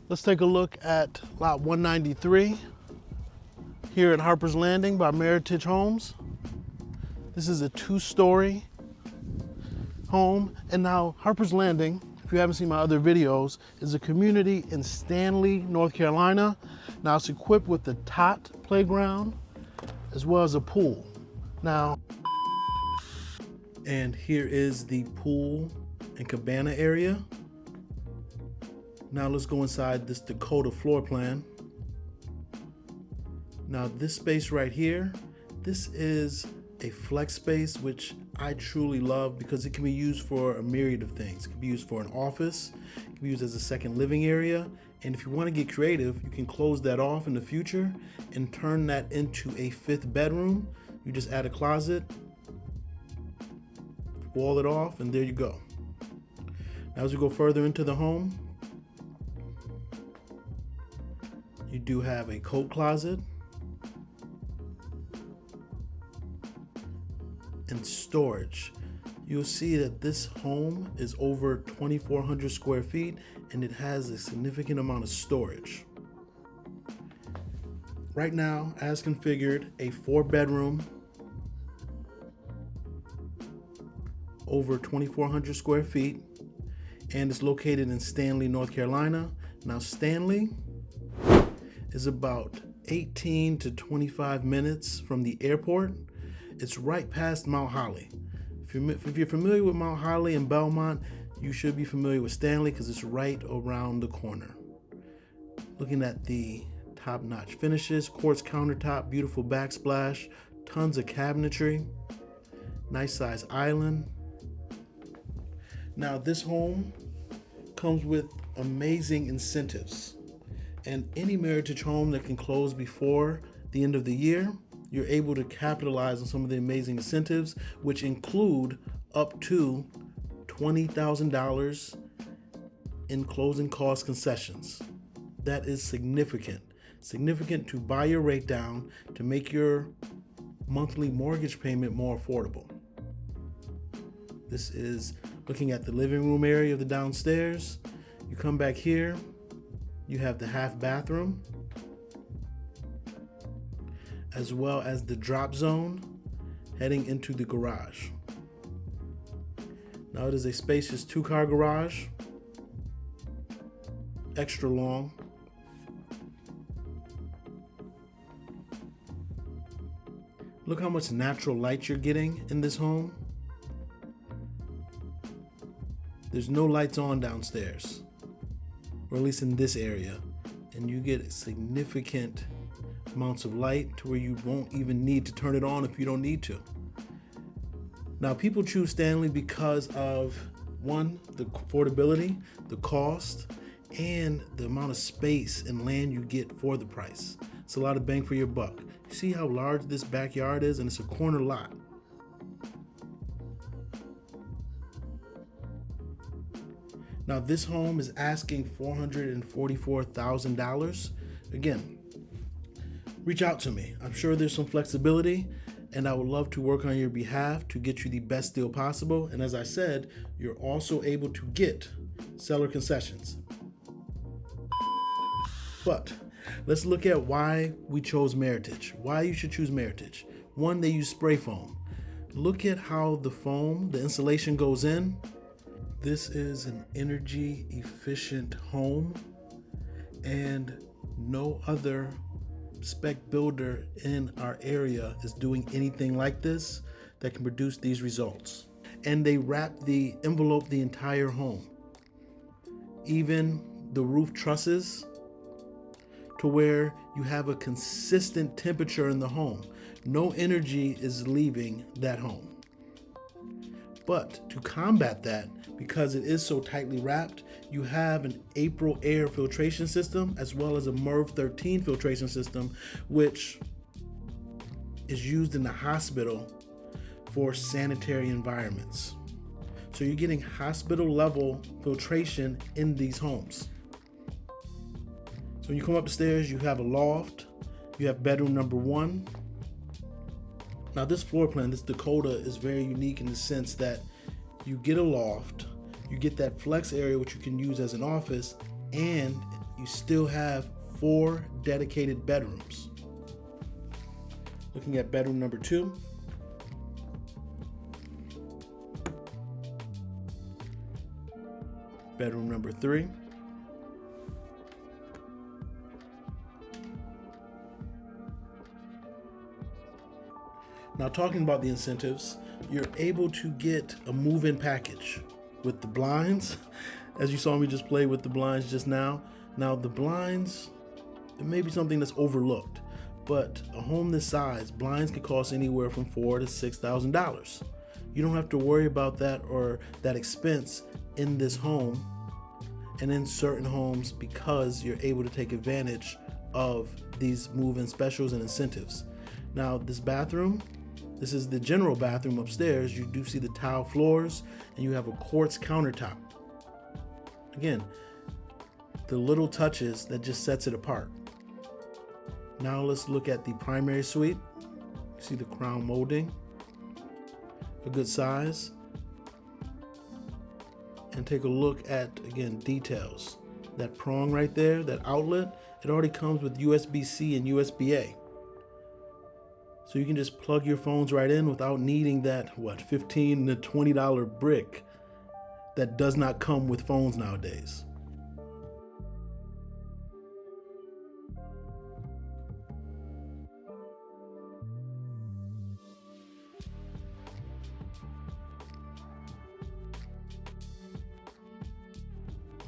Let's take a look at lot 193 here at Harper's Landing by Meritage Homes. This is a 2-story home. And now Harper's Landing, if you haven't seen my other videos, is a community in Stanley, North Carolina. Now it's equipped with a tot playground as well as a pool. Now, and here is the pool and cabana area. Now let's go inside this Dakota floor plan. Now this space right here, this is a flex space, which I truly love because it can be used for a myriad of things. It can be used for an office, it can be used as a second living area. And if you want to get creative, you can close that off in the future and turn that into a 5th bedroom. You just add a closet, wall it off, and there you go. Now as we go further into the home, you do have a coat closet and storage. You'll see that this home is over 2,400 square feet and it has a significant amount of storage. Right now, as configured, a 4-bedroom, over 2,400 square feet, and it's located in Stanley, North Carolina. Now Stanley is about 18 to 25 minutes from the airport. It's right past Mount Holly. If you're familiar with Mount Holly and Belmont, you should be familiar with Stanley because it's right around the corner. Looking at the top-notch finishes, quartz countertop, beautiful backsplash, tons of cabinetry, nice size island. Now this home comes with amazing incentives. And any Meritage home that can close before the end of the year, you're able to capitalize on some of the amazing incentives, which include up to $20,000 in closing cost concessions. That is significant. Significant to buy your rate down, to make your monthly mortgage payment more affordable. This is looking at the living room area of the downstairs. You come back here, you have the half bathroom, as well as the drop zone heading into the garage. Now it is a spacious 2-car garage, extra long. Look how much natural light you're getting in this home. There's no lights on downstairs, or at least in this area, and you get significant amounts of light to where you won't even need to turn it on if you don't need to. Now people choose Stanley because of, one, the affordability, the cost, and the amount of space and land you get for the price. It's a lot of bang for your buck. You see how large this backyard is, and it's a corner lot. Now this home is asking $444,000. Again, reach out to me. I'm sure there's some flexibility, and I would love to work on your behalf to get you the best deal possible. And as I said, you're also able to get seller concessions. But let's look at why we chose Meritage, why you should choose Meritage. One, they use spray foam. Look at how the foam, the insulation goes in. This is an energy efficient home, and no other spec builder in our area is doing anything like this that can produce these results. And they envelope the entire home, even the roof trusses, to where you have a consistent temperature in the home. No energy is leaving that home. But to combat that, because it is so tightly wrapped, you have an April air filtration system as well as a MERV 13 filtration system, which is used in the hospital for sanitary environments. So you're getting hospital level filtration in these homes. So when you come up the stairs, you have a loft, you have bedroom number 1. Now this floor plan, this Dakota, is very unique in the sense that you get a loft, you get that flex area which you can use as an office, and you still have 4 dedicated bedrooms. Looking at bedroom number 2. Bedroom number 3. Now, talking about the incentives, you're able to get a move-in package with the blinds, as you saw me just play with the blinds just now. Now, the blinds, it may be something that's overlooked, but a home this size, blinds could cost anywhere from $4,000 to $6,000. You don't have to worry about that or that expense in this home and in certain homes, because you're able to take advantage of these move-in specials and incentives. Now, this bathroom, this is the general bathroom upstairs. You do see the tile floors and you have a quartz countertop. Again, the little touches that just sets it apart. Now let's look at the primary suite. You see the crown molding, a good size. And take a look at, again, details. That prong right there, that outlet, it already comes with USB-C and USB-A. So you can just plug your phones right in without needing that, $15 to $20 brick that does not come with phones nowadays.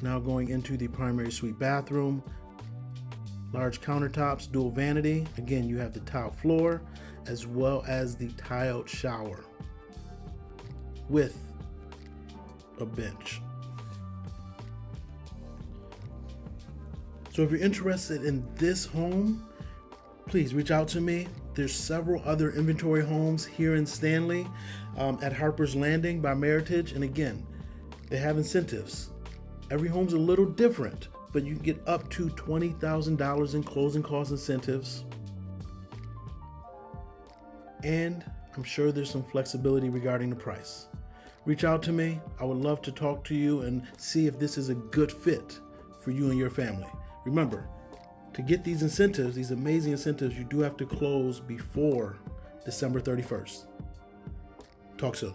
Now going into the primary suite bathroom, large countertops, dual vanity. Again, you have the tile floor as well as the tiled shower with a bench. So if you're interested in this home, please reach out to me. There's several other inventory homes here in Stanley at Harper's Landing by Meritage. And again, they have incentives. Every home's a little different, but you can get up to $20,000 in closing cost incentives. And I'm sure there's some flexibility regarding the price. Reach out to me. I would love to talk to you and see if this is a good fit for you and your family. Remember, to get these incentives, these amazing incentives, you do have to close before December 31st. Talk soon.